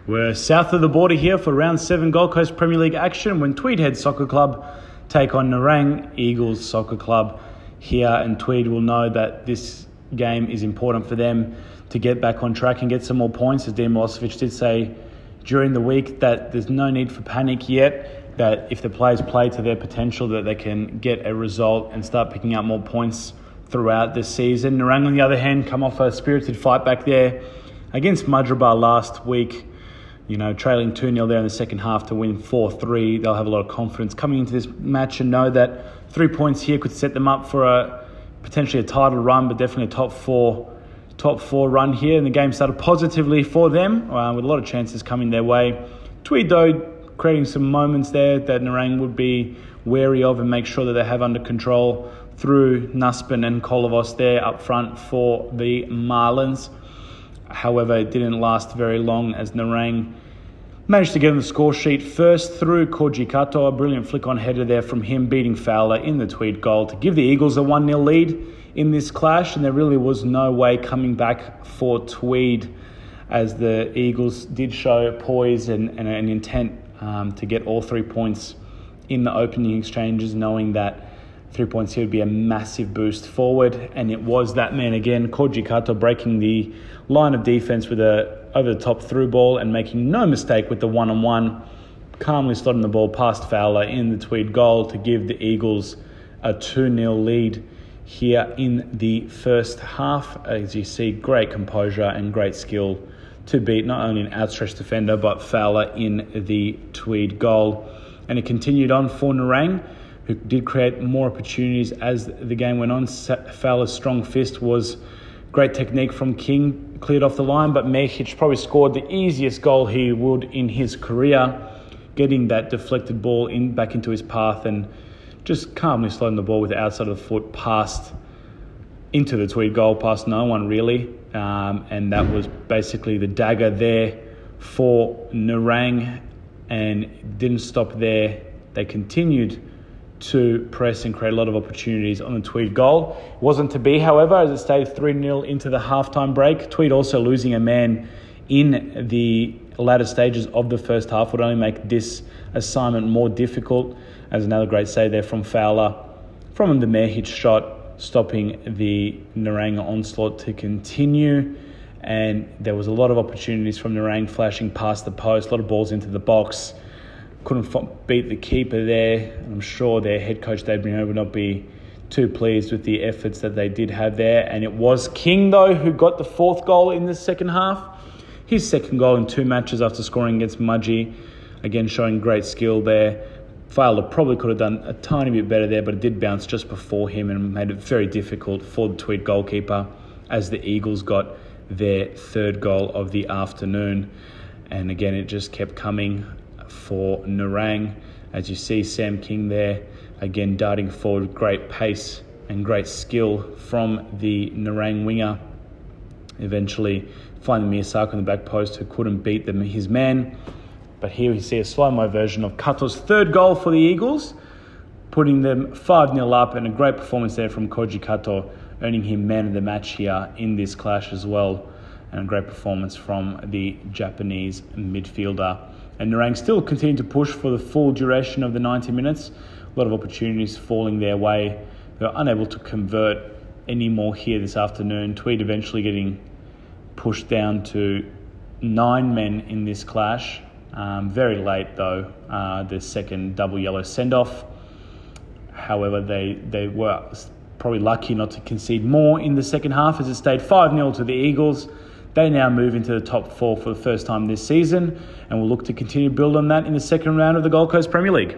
We're south of the border here for round 7 Gold Coast Premier League action when Tweed Utd Soccer Club take on Nerang Eagles Soccer Club here, and Tweed will know that this game is important for them to get back on track and get some more points. As Dean Milosevic did say during the week, that there's no need for panic yet, that if the players play to their potential, that they can get a result and start picking up more points throughout the season. Nerang, on the other hand, come off a spirited fight back there against Madrabar last week. Trailing 2-0 there in the second half to win 4-3. They'll have a lot of confidence coming into this match and know that 3 points here could set them up for potentially a title run, but definitely a top four run here. And the game started positively for them with a lot of chances coming their way. Tweed, though, creating some moments there that Nerang would be wary of and make sure that they have under control through Nuspin and Kolovos there up front for the Marlins. However, it didn't last very long as Nerang managed to get on the score sheet first through Koji Kato. A brilliant flick-on header there from him, beating Fowler in the Tweed goal to give the Eagles a 1-0 lead in this clash. And there really was no way coming back for Tweed, as the Eagles did show poise and an intent to get all 3 points in the opening exchanges, knowing that 3 points here would be a massive boost forward. And it was that man again, Koji Kato, breaking the line of defence with a over-the-top through ball and making no mistake with the one-on-one, calmly slotting the ball past Fowler in the Tweed goal to give the Eagles a 2-0 lead here in the first half. As you see, great composure and great skill to beat not only an outstretched defender but Fowler in the Tweed goal. And it continued on for Nerang, who did create more opportunities as the game went on. Fowler's strong fist was great technique from King, cleared off the line, but Mehic probably scored the easiest goal he would in his career, getting that deflected ball back into his path and just calmly sliding the ball with the outside of the foot past into the Tweed goal, past no one really. And that was basically the dagger there for Nerang, and didn't stop there. They continued to press and create a lot of opportunities on the Tweed goal. It wasn't to be, however, as it stayed 3-0 into the halftime break. Tweed also losing a man in the latter stages of the first half would only make this assignment more difficult, as another great save there from Fowler from the Mehic shot, stopping the Nerang onslaught to continue. And there was a lot of opportunities from Nerang flashing past the post, a lot of balls into the box. Couldn't beat the keeper there. I'm sure their head coach, Dave Bruno, would not be too pleased with the efforts that they did have there. And it was King, though, who got the 4th goal in the second half. His 2nd goal in 2 matches after scoring against Mudgee. Again, showing great skill there. Fowler probably could have done a tiny bit better there, but it did bounce just before him and made it very difficult for the Tweed goalkeeper as the Eagles got their 3rd goal of the afternoon. And again, it just kept coming for Nerang. As you see, Sam King there, again darting forward, great pace and great skill from the Nerang winger. Eventually finding Miyasaka on the back post, who couldn't beat his man. But here we see a slow-mo version of Kato's 3rd goal for the Eagles, putting them 5-0 up, and a great performance there from Koji Kato, earning him man of the match here in this clash as well. And a great performance from the Japanese midfielder. And Nerang still continued to push for the full duration of the 90 minutes. A lot of opportunities falling their way. They were unable to convert any more here this afternoon. Tweed eventually getting pushed down to 9 men in this clash. Very late, though, the second double yellow send-off. However, they were probably lucky not to concede more in the second half, as it stayed 5-0 to the Eagles. They now move into the top 4 for the first time this season, and will look to continue to build on that in the second round of the Gold Coast Premier League.